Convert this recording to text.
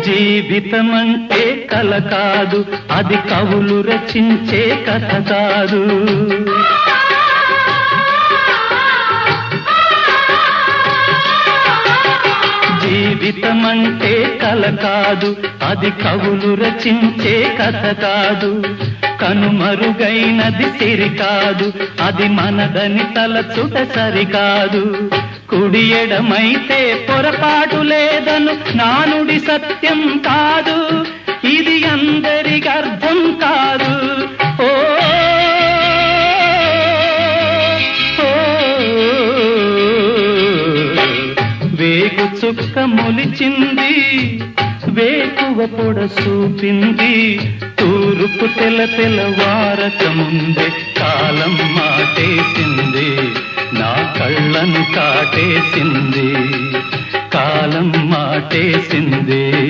జీవితమంటే కల కాదు, అది కవులు రచించే కథ కాదు. జీవితమంటే కల కాదు, అది కవులు రచించే కథ కాదు. కనుమరుగైనది సిరి కాదు, అది మనదని తలచుట సరికాదు. కుడి ఎడమైతే పొరపాటు లేదను నానుడి సత్యం కాదు, ఇది అందరికి అర్థం కాదు. ఓ వేగు చుక్క మొలిచింది, వేకువ పొడ చూపింది. తూర్పు తెల్లవారక ముందే కాలం మాటేసింది, నా కళ్ళను కాటేసింది, కాలం మాటేసింది.